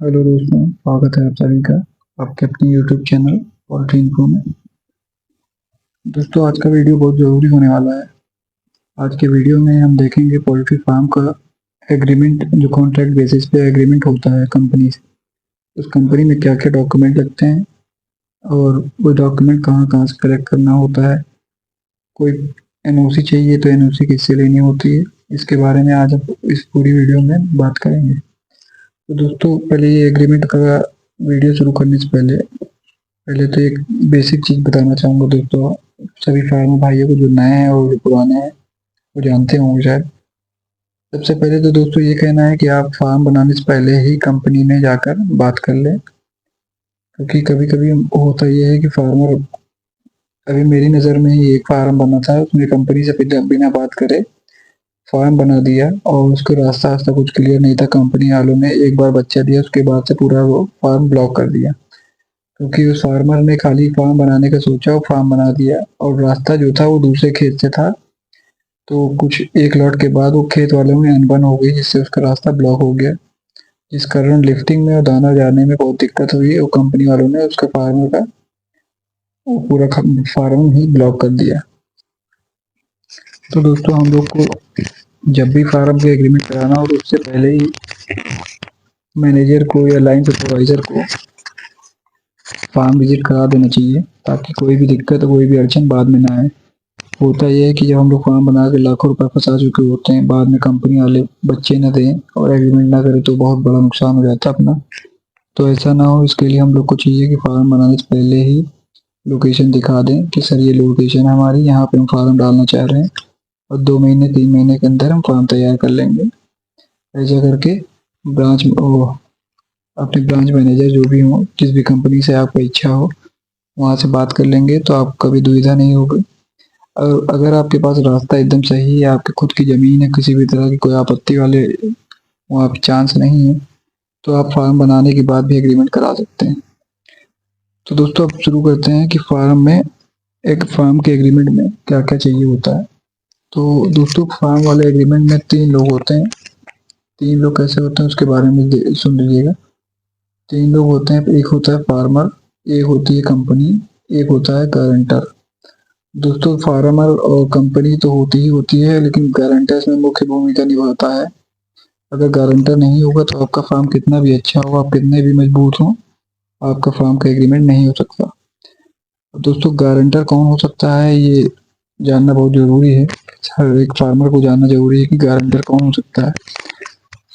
Hello दोस्तों, स्वागत है आप सभी का आपके अपने यूट्यूब चैनल पोल्ट्री इन्फो में। दोस्तों, आज का वीडियो बहुत ज़रूरी होने वाला है। आज के वीडियो में हम देखेंगे पोल्ट्री फार्म का एग्रीमेंट, जो कॉन्ट्रैक्ट बेसिस पे एग्रीमेंट होता है कंपनी से। उस कंपनी में क्या क्या डॉक्यूमेंट लगते हैं और वो डॉक्यूमेंट कहाँ कहाँ से कलेक्ट करना होता है। कोई एनओसी चाहिए तो एनओसी किससे लेनी होती है, इसके बारे में आज हम इस पूरी वीडियो में बात करेंगे। तो दोस्तों, पहले ये एग्रीमेंट का वीडियो शुरू करने से पहले तो एक बेसिक चीज़ बताना चाहूँगा दोस्तों। सभी फार्मर भाइयों को जो नए हैं और जो पुराने हैं वो जानते होंगे शायद। सबसे पहले तो दोस्तों ये कहना है कि आप फार्म बनाने से पहले ही कंपनी में जाकर बात कर लें, क्योंकि कभी कभी होता ये है कि फार्मर, अभी मेरी नज़र में ही एक फार्म बना था, उसने कंपनी से बिना बात करे फार्म बना दिया और उसको रास्ता रास्ता कुछ क्लियर नहीं था। कंपनी वालों ने एक बार बच्चा दिया, उसके बाद से पूरा वो फार्म ब्लॉक कर दिया, क्योंकि उस फार्मर ने खाली फार्म बनाने का सोचा और फार्म बना दिया और रास्ता जो था वो दूसरे खेत से था। तो कुछ एक लॉट के बाद वो खेत वालों में अनबन हो गई, जिससे उसका रास्ता ब्लॉक हो गया, जिस कारण लिफ्टिंग में और दाना जाने में बहुत दिक्कत हुई और कंपनी वालों ने उसका फार्मर का वो पूरा फार्म ही ब्लॉक कर दिया। तो दोस्तों, हम लोग को जब भी फार्म के एग्रीमेंट कराना हो तो उससे पहले ही मैनेजर को या लाइन सुपरवाइजर को फार्म विजिट करा देना चाहिए, ताकि कोई भी दिक्कत, कोई भी अड़चन बाद में ना आए। होता यह है कि जब हम लोग फार्म बना के लाखों रुपए फंसा चुके होते हैं, बाद में कंपनी वाले बच्चे न दें और एग्रीमेंट ना करें तो बहुत बड़ा नुकसान हो जाता है अपना। तो ऐसा ना हो, इसके लिए हम लोग को चाहिए कि फार्म बनाने से पहले ही लोकेशन दिखा दें कि सर ये लोकेशन है हमारी, यहाँ पे हम फार्म डालना चाह रहे हैं और 2 महीने 3 महीने के अंदर हम फार्म तैयार कर लेंगे। ऐसा करके ब्रांच अपने ब्रांच मैनेजर जो भी हो, जिस भी कंपनी से आपका इच्छा हो, वहाँ से बात कर लेंगे तो आपको कभी दुविधा नहीं होगी। और अगर आपके पास रास्ता एकदम सही है, आपकी खुद की ज़मीन है, किसी भी तरह की कोई आपत्ति वाले वहाँ पे चांस नहीं है, तो आप फार्म बनाने के बाद भी एग्रीमेंट करा सकते हैं। तो दोस्तों, अब शुरू करते हैं कि एक फार्म के एग्रीमेंट में क्या क्या चाहिए होता है। तो दोस्तों, फार्म वाले एग्रीमेंट में 3 लोग होते हैं। 3 लोग कैसे होते हैं उसके बारे में सुन लीजिएगा। 3 लोग होते हैं, एक होता है फार्मर, एक होती है कंपनी, एक होता है गारंटर। दोस्तों, फार्मर और कंपनी तो होती है, लेकिन गारंटर इसमें मुख्य भूमिका निभाता है। अगर गारंटर नहीं होगा तो आपका फार्म कितना भी अच्छा हो, आप कितने भी मजबूत हो, आपका फार्म का एग्रीमेंट नहीं हो सकता। दोस्तों, गारंटर कौन हो सकता है ये जानना बहुत जरूरी है। हर एक फार्मर को जानना जरूरी है कि गारंटर कौन हो सकता है।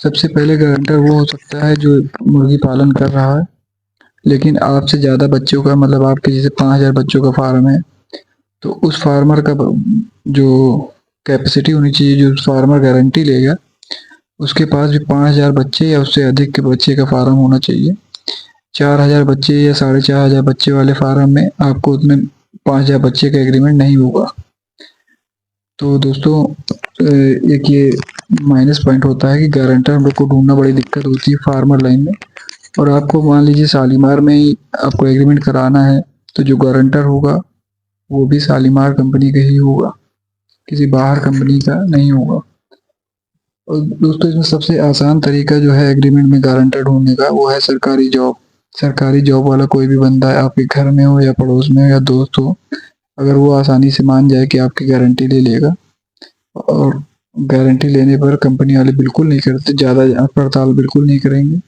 सबसे पहले गारंटर वो हो सकता है जो मुर्गी पालन कर रहा है, लेकिन आपसे ज़्यादा बच्चों का, मतलब आपके जैसे 5,000 बच्चों का फार्म है, तो उस फार्मर का जो कैपेसिटी होनी चाहिए, जो फार्मर गारंटी लेगा, उसके पास भी 5,000 बच्चे या उससे अधिक के बच्चे का फार्म होना चाहिए। 4,000 बच्चे या 4,500 बच्चे वाले फार्म में आपको उतने 5,000 बच्चे का एग्रीमेंट नहीं होगा। तो दोस्तों, एक ये माइनस पॉइंट होता है कि गारंटर हम लोग को ढूंढना बड़ी दिक्कत होती है फार्मर लाइन में। और आपको मान लीजिए शालीमार में ही आपको एग्रीमेंट कराना है, तो जो गारंटर होगा वो भी शालीमार कंपनी का ही होगा, किसी बाहर कंपनी का नहीं होगा। और दोस्तों, इसमें सबसे आसान तरीका जो है एग्रीमेंट में गारंटर ढूंढने का, वो है सरकारी जॉब। सरकारी जॉब वाला कोई भी बंदा है, आपके घर में हो या पड़ोस में हो या दोस्त हो, अगर वो आसानी से मान जाए कि आपकी गारंटी ले लेगा, और गारंटी लेने पर कंपनी वाले बिल्कुल नहीं करते, ज़्यादा जांच पड़ताल बिल्कुल नहीं करेंगे,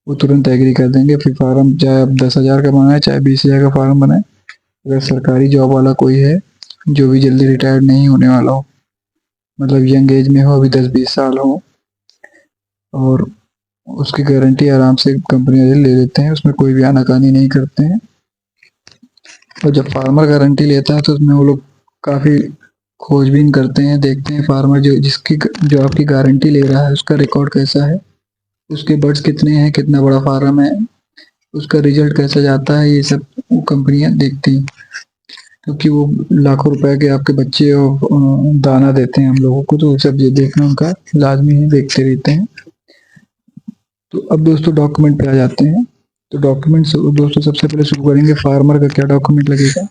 वो तुरंत एग्री कर देंगे। फिर फार्म चाहे आप 10,000 का बनाए चाहे 20,000 का फार्म बनाए, अगर सरकारी जॉब वाला कोई है जो भी जल्दी रिटायर्ड नहीं होने वाला हो, मतलब यंग एज में हो, अभी 10-20 साल हो, और उसकी गारंटी आराम से कंपनी वाले ले लेते हैं, उसमें कोई भी आनाकानी नहीं करते हैं। और जब फार्मर गारंटी लेता है तो उसमें वो लोग काफ़ी खोजबीन करते हैं, देखते हैं फार्मर जो आपकी गारंटी ले रहा है उसका रिकॉर्ड कैसा है, उसके बर्ड्स कितने हैं, कितना बड़ा फार्म है, उसका रिजल्ट कैसा जाता है, ये सब वो कंपनियां देखती हैं, क्योंकि वो लाखों रुपए के आपके बच्चे और दाना देते हैं हम लोगों को, तो सब ये देखना उनका लाजमी है, देखते रहते हैं। तो अब दोस्तों, डॉक्यूमेंट पे आ जाते हैं। तो डॉक्यूमेंट दोस्तों, सबसे पहले शुरू करेंगे फार्मर का क्या डॉक्यूमेंट लगेगा।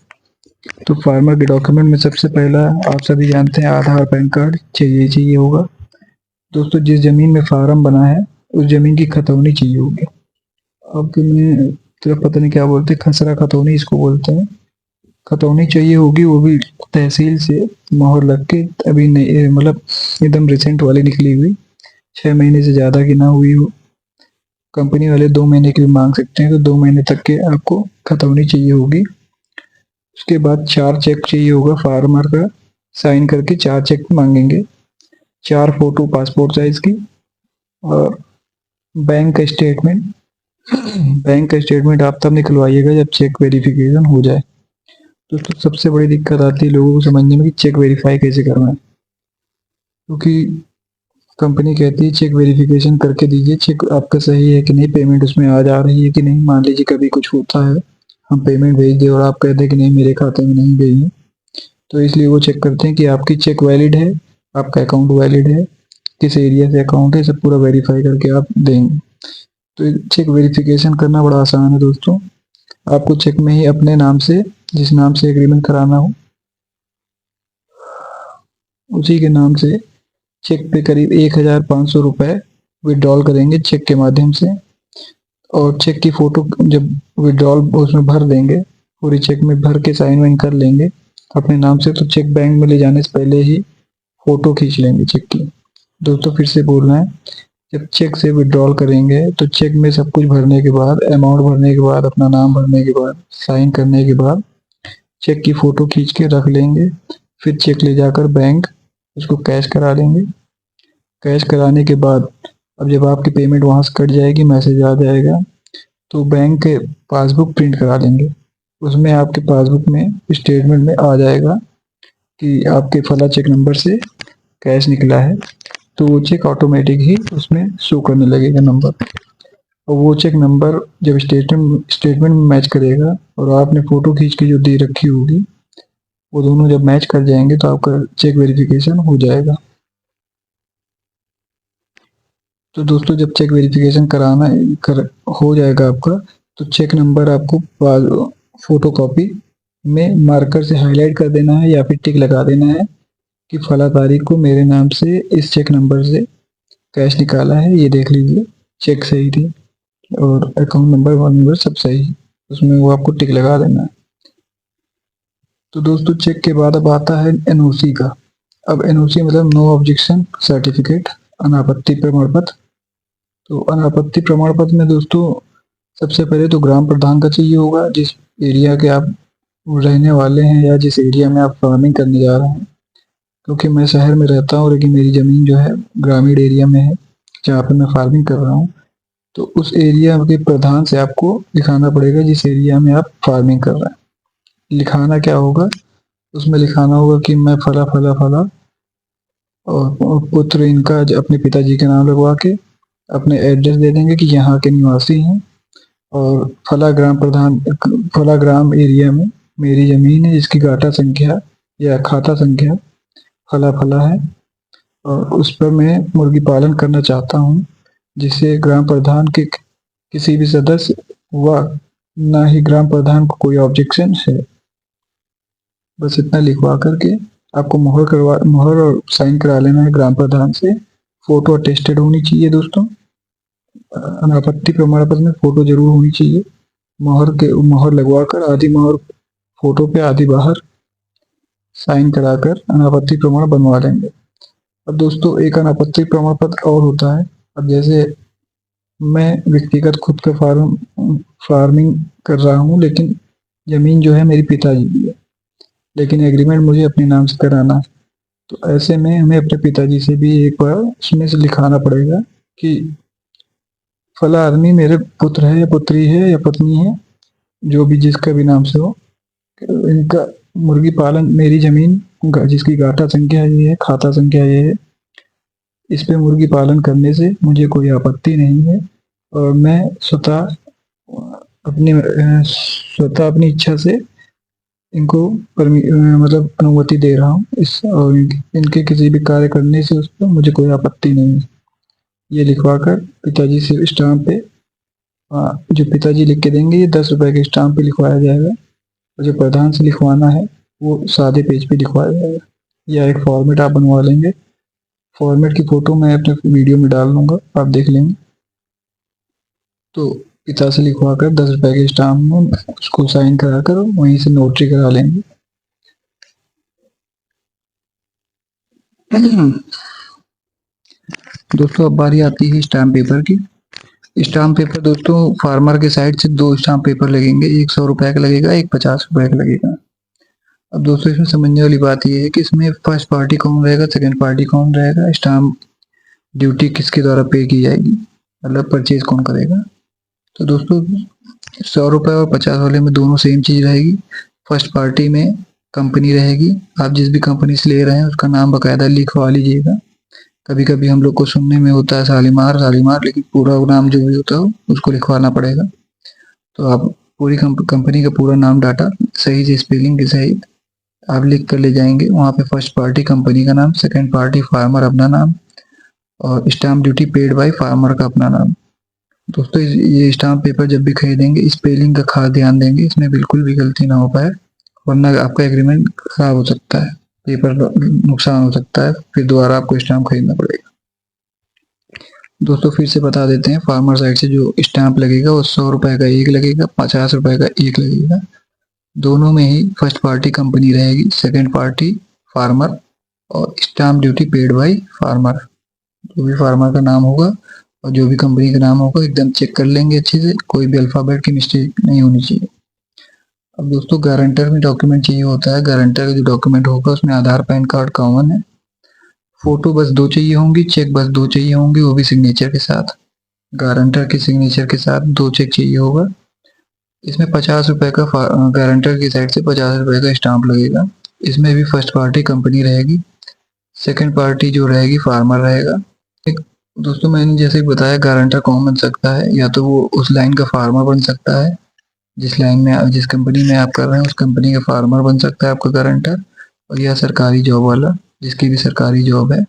तो फार्मर के डॉक्यूमेंट में सबसे पहला, आप सभी जानते हैं, आधार पैन कार्ड चाहिए होगा। दोस्तों, जिस जमीन में फार्म बना है उस जमीन की खतौनी चाहिए होगी। आपके में तेरा पता नहीं क्या बोलते, खसरा खतौनी इसको बोलते हैं। खतौनी चाहिए होगी, वो भी तहसील से मोहर लग के, अभी नहीं मतलब एकदम रिसेंट वाली निकली हुई, 6 महीने से ज़्यादा की ना हुई हो। कंपनी वाले 2 महीने की भी मांग सकते हैं, तो 2 महीने तक के आपको खतौनी चाहिए होगी। उसके बाद 4 चेक चाहिए होगा फार्मर का, साइन करके 4 चेक मांगेंगे। 4 फोटो पासपोर्ट साइज की, और बैंक का स्टेटमेंट। बैंक का स्टेटमेंट आप तब निकलवाइएगा जब चेक वेरिफिकेशन हो जाए। दोस्तों सबसे बड़ी दिक्कत आती है लोगों को समझने में कि चेक वेरीफाई कैसे करना है, क्योंकि कंपनी कहती है चेक वेरिफिकेशन करके दीजिए, चेक आपका सही है कि नहीं, पेमेंट उसमें आ जा रही है कि नहीं। मान लीजिए कभी कुछ होता है, हम पेमेंट भेज दें और आप कहते हैं कि नहीं मेरे खाते में नहीं गई है, तो इसलिए वो चेक करते हैं कि आपकी चेक वैलिड है, आपका अकाउंट वैलिड है, किस एरिया से अकाउंट है, सब पूरा वेरीफाई करके आप देंगे। तो चेक वेरिफिकेशन करना बड़ा आसान है दोस्तों। आपको चेक में ही अपने नाम से, जिस नाम से एग्रीमेंट कराना हो उसी के नाम से चेक पे करीब 1,500 रुपये विड्रॉल करेंगे चेक के माध्यम से, और चेक की फोटो जब विड्रॉल उसमें भर देंगे, पूरी चेक में भर के साइन वाइन कर लेंगे अपने नाम से, तो चेक बैंक में ले जाने से पहले ही फोटो खींच लेंगे चेक की। दोस्तों फिर से बोल रहे हैं, जब चेक से विड्रॉल करेंगे तो चेक में सब कुछ भरने के बाद, अमाउंट भरने के बाद, अपना नाम भरने के बाद, साइन करने के बाद चेक की फोटो खींच के रख लेंगे। फिर चेक ले जाकर बैंक उसको कैश करा लेंगे। कैश कराने के बाद अब जब आपकी पेमेंट वहाँ से कट जाएगी, मैसेज आ जाएगा, तो बैंक के पासबुक प्रिंट करा लेंगे। उसमें आपके पासबुक में स्टेटमेंट में आ जाएगा कि आपके फला चेक नंबर से कैश निकला है, तो वो चेक ऑटोमेटिक ही उसमें शो करने लगेगा नंबर। और वो चेक नंबर जब स्टेटमेंट में मैच करेगा और आपने फोटो खींच के जो दे रखी होगी, वो दोनों जब मैच कर जाएंगे तो आपका चेक वेरिफिकेशन हो जाएगा। तो दोस्तों जब चेक वेरिफिकेशन हो जाएगा आपका, तो चेक नंबर आपको फोटो कॉपी में मार्कर से हाईलाइट कर देना है, या फिर टिक लगा देना है कि फला तारीख को मेरे नाम से इस चेक नंबर से कैश निकाला है, ये देख लीजिए चेक सही थी और अकाउंट नंबर वन नंबर सब सही, उसमें वो आपको टिक लगा देना है। तो दोस्तों चेक के बाद अब आता है एनओसी का। अब एनओसी मतलब नो ऑब्जेक्शन सर्टिफिकेट, अनापत्ति प्रमाण पत्र। तो अनापत्ति प्रमाण पत्र में दोस्तों सबसे पहले तो ग्राम प्रधान का चाहिए होगा, जिस एरिया के आप रहने वाले हैं या जिस एरिया में आप फार्मिंग करने जा रहे हैं। क्योंकि मैं शहर में रहता हूँ लेकिन मेरी ज़मीन जो है ग्रामीण एरिया में है जहाँ पे मैं फार्मिंग कर रहा हूँ, तो उस एरिया के प्रधान से आपको दिखाना पड़ेगा जिस एरिया में आप फार्मिंग कर रहे हैं। लिखाना क्या होगा, उसमें लिखाना होगा कि मैं फला फला फला और पुत्र इनका अपने पिताजी के नाम लगवा के अपने एड्रेस दे देंगे कि यहाँ के निवासी हैं, और फला ग्राम एरिया में मेरी ज़मीन है जिसकी गाटा संख्या या खाता संख्या फला फला है, और उस पर मैं मुर्गी पालन करना चाहता हूँ, जिससे ग्राम प्रधान के किसी भी सदस्य व ना ही ग्राम प्रधान को कोई ऑब्जेक्शन है। बस इतना लिखवा करके आपको मोहर और साइन करा लेना है ग्राम प्रधान से। फोटो अटेस्टेड होनी चाहिए दोस्तों, अनापत्ति प्रमाण पत्र में फोटो जरूर होनी चाहिए। मोहर लगवा कर, आधी मोहर फोटो पे आधी बाहर, साइन कराकर अनापत्ति प्रमाण बनवा लेंगे। अब दोस्तों एक अनापत्ति प्रमाण पत्र और होता है। अब जैसे मैं व्यक्तिगत खुद का फार्मिंग कर रहा हूँ, लेकिन जमीन जो है मेरी पिताजी की है, लेकिन एग्रीमेंट मुझे अपने नाम से कराना है। तो ऐसे में हमें अपने पिताजी से भी एक बार उसमें से लिखाना पड़ेगा कि फला आदमी मेरे पुत्र है या पुत्री है या पत्नी है, जो भी जिसका भी नाम से हो, इनका मुर्गी पालन, मेरी जमीन जिसकी गाटा संख्या ये है, खाता संख्या ये है, इस पे मुर्गी पालन करने से मुझे कोई आपत्ति नहीं है, और मैं स्वतः अपनी इच्छा से इनको मतलब अनुमति दे रहा हूँ इस, और इनके किसी भी कार्य करने से उस पर मुझे कोई आपत्ति नहीं है। ये लिखवा कर पिताजी से स्टाम्प पे, जो पिताजी लिख के देंगे ये 10 रुपए के स्टाम्प पे लिखवाया जाएगा, और जो प्रधान से लिखवाना है वो सादे पेज पे लिखवाया जाएगा, या एक फॉर्मेट आप बनवा लेंगे। फॉर्मेट की फोटो मैं अपने वीडियो में डाल दूंगा, आप देख लेंगे। तो पिता से लिखवा कर 10 रुपए के स्टाम्प में उसको साइन करा कर वहीं से नोटरी करा लेंगे। दोस्तों अब बारी आती है स्टाम्प पेपर की। स्टाम्प पेपर दोस्तों फार्मर के साइड से 2 स्टाम्प पेपर लगेंगे, एक 100 रुपए का लगेगा, एक 50 रुपए का लगेगा। अब दोस्तों इसमें समझने वाली बात यह है कि इसमें फर्स्ट पार्टी कौन रहेगा, सेकंड पार्टी कौन रहेगा, स्टाम्प ड्यूटी किसके द्वारा पे की जाएगी, मतलब परचेज कौन करेगा। तो दोस्तों 100 रुपए और 50 वाले में दोनों सेम चीज रहेगी। फर्स्ट पार्टी में कंपनी रहेगी, आप जिस भी कंपनी से ले रहे हैं उसका नाम बकायदा लिखवा लीजिएगा। कभी कभी हम लोग को सुनने में होता है शालीमार शालीमार, लेकिन पूरा नाम जो भी होता है उसको लिखवाना पड़ेगा। तो आप पूरी कंपनी का पूरा नाम डाटा सही से स्पेलिंग के सही आप लिख कर ले जाएंगे। वहाँ पे फर्स्ट पार्टी कंपनी का नाम, सेकंड पार्टी फार्मर अपना नाम, और stamp duty paid by farmer का अपना नाम। दोस्तों ये स्टाम्प पेपर जब भी खरीदेंगे स्पेलिंग का खास ध्यान देंगे, इसमें बिल्कुल भी गलती ना हो पाए, वरना आपका एग्रीमेंट खराब हो सकता है, पेपर नुकसान हो सकता है, फिर दोबारा आपको स्टाम्प खरीदना पड़ेगा। दोस्तों फिर से बता देते हैं, फार्मर साइड से जो स्टाम्प लगेगा वो 100 रुपए का एक लगेगा, 50 रुपए का एक लगेगा। दोनों में ही फर्स्ट पार्टी कंपनी रहेगी, सेकंड पार्टी फार्मर, और stamp duty paid by farmer. जो भी फार्मर का नाम होगा और जो भी कंपनी का नाम होगा एकदम चेक कर लेंगे अच्छे से, कोई भी अल्फाबेट की मिस्टेक नहीं होनी चाहिए। अब दोस्तों गारंटर में डॉक्यूमेंट चाहिए होता है। गारंटर का जो डॉक्यूमेंट होगा उसमें आधार पैन कार्ड कॉमन है, फोटो बस 2 चाहिए होंगी, चेक बस 2 चाहिए होंगे, वो भी सिग्नेचर के साथ। गारंटर के सिग्नेचर के साथ 2 चेक चाहिए होगा। इसमें 50 रुपए का गारंटर की साइड से 50 रुपए का स्टाम्प लगेगा। इसमें भी फर्स्ट पार्टी कंपनी रहेगी, सेकंड पार्टी जो रहेगी फार्मर रहेगा। दोस्तों मैंने जैसे बताया गारंटर कौन बन सकता है, या तो वो उस लाइन का फार्मर बन सकता है, जिस लाइन में जिस कंपनी में आप कर रहे हैं उस कंपनी का फार्मर बन सकता है आपका गारंटर, और या सरकारी जॉब वाला जिसकी भी सरकारी जॉब है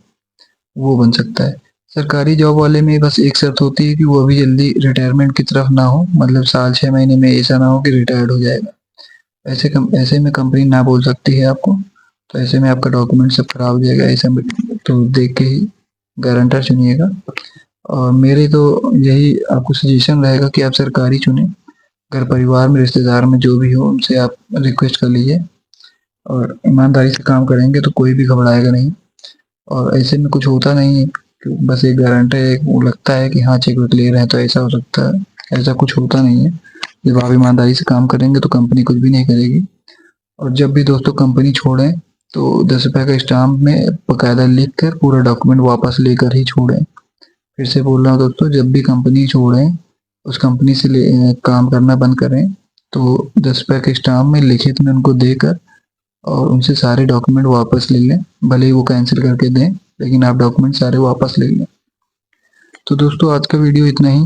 वो बन सकता है। सरकारी जॉब वाले में बस एक शर्त होती है कि वो अभी जल्दी रिटायरमेंट की तरफ ना हो, मतलब साल 6 महीने में ऐसा ना हो कि रिटायर्ड हो जाएगा। ऐसे में कंपनी ना बोल सकती है आपको, तो ऐसे में आपका डॉक्यूमेंट सब खराब हो जाएगा। ऐसा तो देख के ही गारंटर चुनिएगा। और मेरी तो यही आपको सजेशन रहेगा कि आप सरकारी चुनें। घर परिवार में रिश्तेदार में जो भी हो उनसे आप रिक्वेस्ट कर लीजिए, और ईमानदारी से काम करेंगे तो कोई भी घबराएगा नहीं। और ऐसे में कुछ होता नहीं है, बस एक गारंटर एक वो लगता है कि हाँ चेक वेक ले रहे हैं तो ऐसा हो सकता है, ऐसा कुछ होता नहीं है। जब आप ईमानदारी से काम करेंगे तो कंपनी कुछ भी नहीं करेगी। और जब भी दोस्तों कंपनी छोड़ें तो 10 रुपए का स्टाम्प में बकायदा लिख कर पूरा डॉक्यूमेंट वापस लेकर ही छोड़ें। फिर से बोल रहा हूँ दोस्तों, जब भी कंपनी छोड़ें उस कंपनी से काम करना बंद करें तो 10 रुपए के स्टाम्प में लिखित में उनको देकर और उनसे सारे डॉक्यूमेंट वापस ले लें। भले ही वो कैंसिल करके दें, लेकिन आप डॉक्यूमेंट सारे वापस ले लें। तो दोस्तों आज का वीडियो इतना ही।